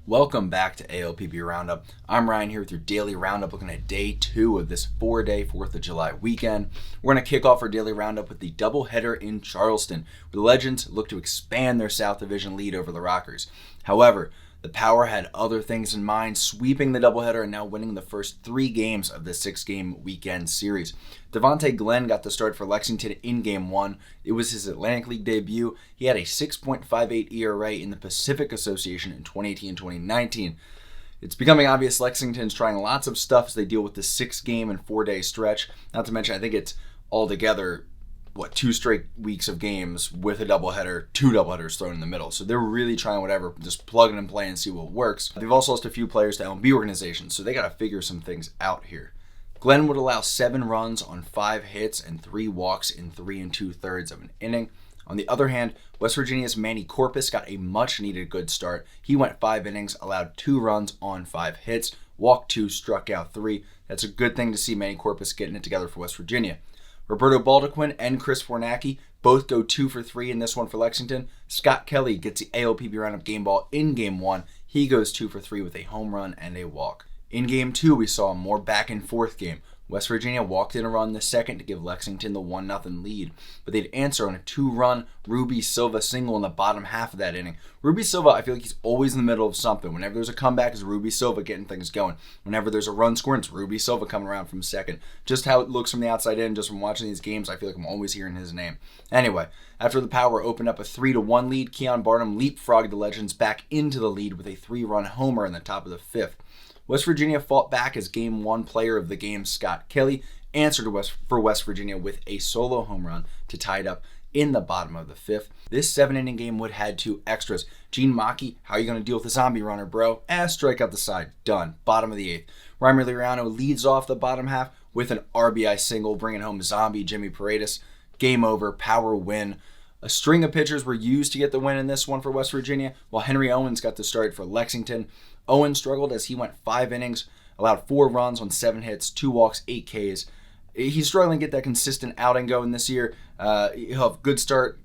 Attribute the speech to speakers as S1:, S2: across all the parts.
S1: Welcome back to ALPB Roundup. I'm Ryan here with your Daily Roundup, looking at day 2 of this 4-day 4th of July weekend. We're going to kick off our Daily Roundup with the doubleheader in Charleston, where the Legends look to expand their South Division lead over the Rockers. However, the Power had other things in mind, sweeping the doubleheader and now winning the first 3 games of the 6-game weekend series. Devontae Glenn got the start for Lexington in Game 1. It was his Atlantic League debut. He had a 6.58 ERA in the Pacific Association in 2018-2019. It's becoming obvious Lexington's trying lots of stuff as they deal with the 6-game and 4-day stretch. Not to mention, I think it's altogether 2 straight weeks of games with a doubleheader, 2 doubleheaders thrown in the middle. So they're really trying whatever, just plug it and play and see what works. They've also lost a few players to LMB organizations, so they got to figure some things out here. Glenn would allow 7 runs on 5 hits and 3 walks in 3 2/3 of an inning. On the other hand, West Virginia's Manny Corpus got a much-needed good start. He went 5 innings, allowed 2 runs on 5 hits, walked 2, struck out 3. That's a good thing to see Manny Corpus getting it together for West Virginia. Roberto Baldequin and Chris Fornacki both go 2 for 3 in this one for Lexington. Scott Kelly gets the ALPB Roundup game ball in Game 1. He goes 2 for 3 with a home run and a walk. In Game 2, we saw a more back-and-forth game. West Virginia walked in a run the second to give Lexington the 1-0 lead, but they'd answer on a 2-run Ruby Silva single in the bottom half of that inning. Ruby Silva, I feel like he's always in the middle of something. Whenever there's a comeback, it's Ruby Silva getting things going. Whenever there's a run scoring, it's Ruby Silva coming around from second. Just how it looks from the outside in, just from watching these games, I feel like I'm always hearing his name. Anyway, after the Power opened up a 3-1 lead, Keon Barnum leapfrogged the Legends back into the lead with a 3-run homer in the top of the 5th. West Virginia fought back as Game 1 player of the game, Scott Kelly, answered for West Virginia with a solo home run to tie it up in the bottom of the 5th. This 7-inning game would have had 2 extras. Gene Maki, how are you going to deal with the zombie runner, bro? Strike out the side. Done. Bottom of the 8th. Reimer Liriano leads off the bottom half with an RBI single, bringing home zombie Jimmy Paredes. Game over. Power win. A string of pitchers were used to get the win in this one for West Virginia, while Henry Owens got the start for Lexington. Owens struggled as he went 5 innings, allowed 4 runs on 7 hits, 2 walks, 8 Ks. He's struggling to get that consistent outing going this year. He'll have good start,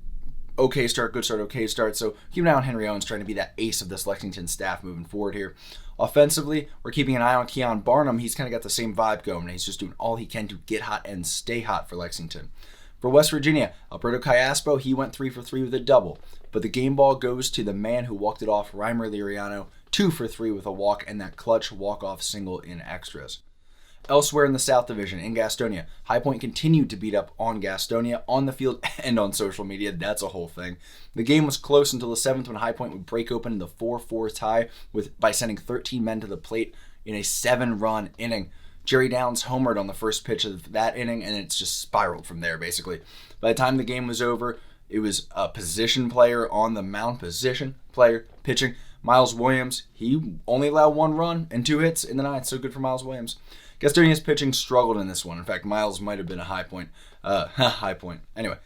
S1: okay start, good start, okay start. So keep an eye on Henry Owens trying to be that ace of this Lexington staff moving forward here. Offensively, we're keeping an eye on Keon Barnum. He's kind of got the same vibe going. He's just doing all he can to get hot and stay hot for Lexington. For West Virginia, Alberto Callaspo, he went 3 for 3 with a double. But the game ball goes to the man who walked it off, Reimer Liriano, 2 for 3 with a walk and that clutch walk-off single in extras. Elsewhere in the South Division, in Gastonia, High Point continued to beat up on Gastonia on the field and on social media. That's a whole thing. The game was close until the 7th when High Point would break open the 4-4 tie by sending 13 men to the plate in a 7-run inning. Jerry Downs homered on the first pitch of that inning, and it's just spiraled from there, basically. By the time the game was over, it was a position player on the mound, position player pitching. Miles Williams, he only allowed 1 run and 2 hits in the 9th, so good for Miles Williams. Gastonia's pitching struggled in this one. In fact, Miles might have been a high point. Anyway,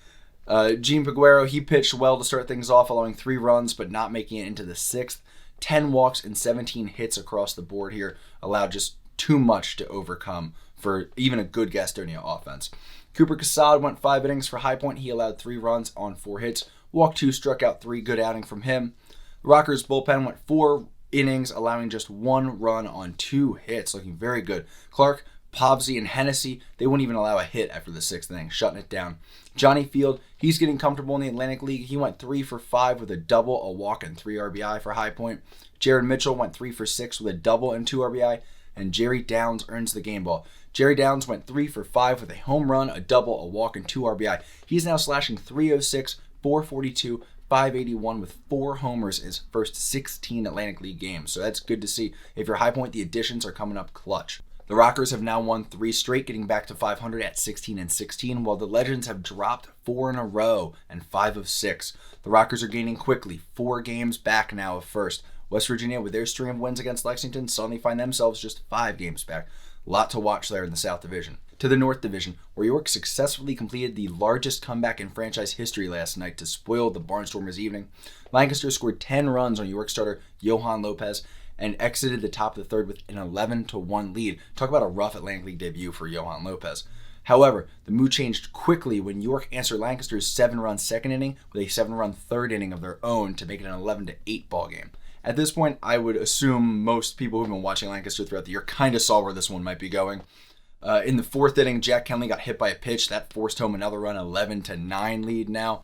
S1: Gene Peguero, he pitched well to start things off, allowing 3 runs, but not making it into the 6th. 10 walks and 17 hits across the board here, allowed just too much to overcome for even a good Gastonia offense. Cooper Casad went 5 innings for High Point. He allowed 3 runs on 4 hits, walked 2, struck out 3, good outing from him. The Rockers bullpen went 4 innings, allowing just 1 run on 2 hits, looking very good. Clark, Povsey, and Hennessy, they wouldn't even allow a hit after the 6th inning, shutting it down. Johnny Field, he's getting comfortable in the Atlantic League. He went 3 for 5 with a double, a walk, and 3 RBI for High Point. Jared Mitchell went 3 for 6 with a double and 2 RBI. And Jerry Downs earns the game ball. Jerry Downs went 3 for 5 with a home run, a double, a walk, and 2 RBI. He's now slashing .306, .442, .581 with 4 homers in his first 16 Atlantic League games. So that's good to see. If you're High Point, the additions are coming up clutch. The Rockers have now won 3 straight, getting back to 500 at 16-16, while the Legends have dropped 4 in a row and 5 of 6. The Rockers are gaining quickly, 4 games back now of first. West Virginia, with their string of wins against Lexington, suddenly find themselves just 5 games back. A lot to watch there in the South Division. To the North Division, where York successfully completed the largest comeback in franchise history last night to spoil the Barnstormers' evening. Lancaster scored 10 runs on York starter Johan Lopez and exited the top of the 3rd with an 11-1 lead. Talk about a rough Atlantic League debut for Johan Lopez. However, the mood changed quickly when York answered Lancaster's 7-run second inning with a 7-run third inning of their own to make it an 11-8 ball game. At this point, I would assume most people who've been watching Lancaster throughout the year kind of saw where this one might be going. In the fourth inning, Jack Kenley got hit by a pitch. That forced home another run, 11-9 lead now.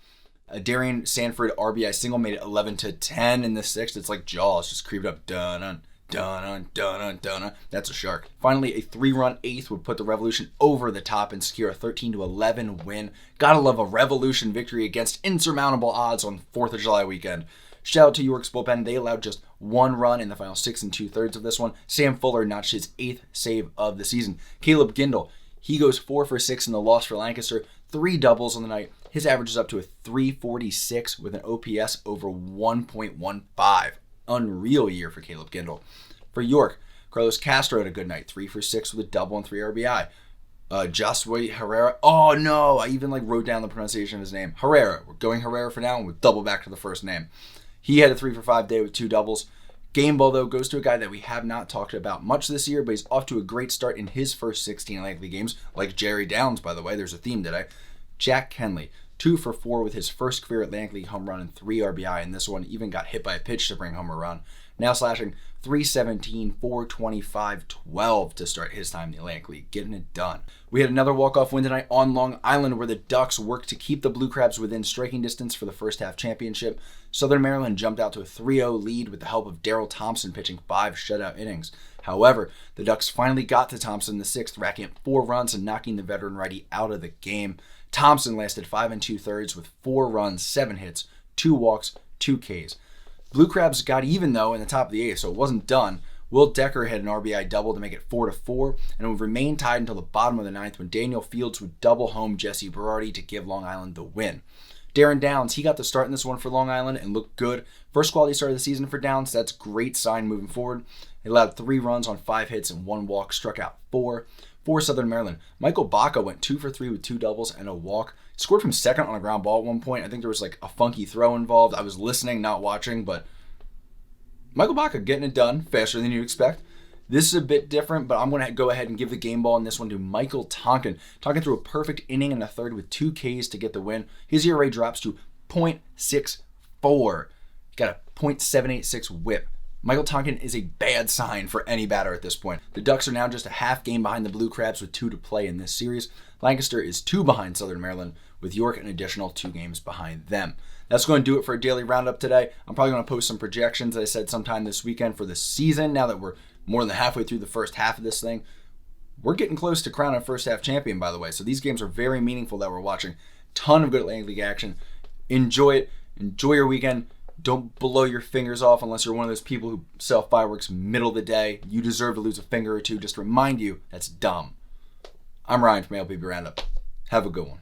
S1: Darian Sanford RBI single made it 11-10 in the sixth. It's like Jaws, just creeped up. Dun-dun, dun-dun, dun-dun, dun-dun. That's a shark. Finally, a 3-run eighth would put the Revolution over the top and secure a 13-11 win. Gotta love a Revolution victory against insurmountable odds on 4th of July weekend. Shout out to York's bullpen. They allowed just 1 run in the final 6 2/3 of this one. Sam Fuller notched his 8th save of the season. Caleb Gindle, he goes 4 for 6 in the loss for Lancaster. 3 doubles on the night. His average is up to a 346 with an OPS over 1.15. Unreal year for Caleb Gindle. For York, Carlos Castro had a good night. 3 for 6 with a double and 3 RBI. Josue Herrera. Oh no, I even wrote down the pronunciation of his name. Herrera. We're going Herrera for now, and we'll double back to the first name. He had a 3 for 5 day with 2 doubles. Game ball, though, goes to a guy that we have not talked about much this year, but he's off to a great start in his first 16 Atlantic League games, like Jerry Downs, by the way. There's a theme today. Jack Kenley, 2 for 4 with his first career Atlantic League home run and 3 RBI, and this one even got hit by a pitch to bring home a run. Now slashing 317, 425, 12 to start his time in the Atlantic League, getting it done. We had another walk-off win tonight on Long Island where the Ducks worked to keep the Blue Crabs within striking distance for the first half championship. Southern Maryland jumped out to a 3-0 lead with the help of Daryl Thompson pitching 5 shutout innings. However, the Ducks finally got to Thompson in the 6th, racking up 4 runs and knocking the veteran righty out of the game. Thompson lasted 5 2/3 with 4 runs, 7 hits, 2 walks, 2 Ks. Blue Crabs got even, though, in the top of the 8th, so it wasn't done. Will Decker had an RBI double to make it 4-4, and it would remain tied until the bottom of the 9th when Daniel Fields would double home Jesse Berardi to give Long Island the win. Darren Downs, he got the start in this one for Long Island and looked good. First quality start of the season for Downs. That's a great sign moving forward. He allowed 3 runs on 5 hits and 1 walk, struck out 4. For Southern Maryland, Michael Baca went 2 for 3 with 2 doubles and a walk. He scored from second on a ground ball at one point. I think there was a funky throw involved. I was listening, not watching, but Michael Baca getting it done faster than you'd expect. This is a bit different, but I'm going to go ahead and give the game ball in this one to Michael Tonkin. Tonkin threw a perfect inning in the 3rd with 2 Ks to get the win. His ERA drops to .64. Got a .786 whip. Michael Tonkin is a bad sign for any batter at this point. The Ducks are now just a half game behind the Blue Crabs with 2 to play in this series. Lancaster is 2 behind Southern Maryland, with York an additional 2 games behind them. That's going to do it for a daily roundup today. I'm probably going to post some projections, as I said, sometime this weekend for the season. Now that we're more than halfway through the first half of this thing, we're getting close to crowning a first half champion, by the way. So these games are very meaningful that we're watching. Ton of good Atlantic League action. Enjoy it. Enjoy your weekend. Don't blow your fingers off unless you're one of those people who sell fireworks middle of the day. You deserve to lose a finger or two. Just to remind you, that's dumb. I'm Ryan from LPB Roundup. Have a good one.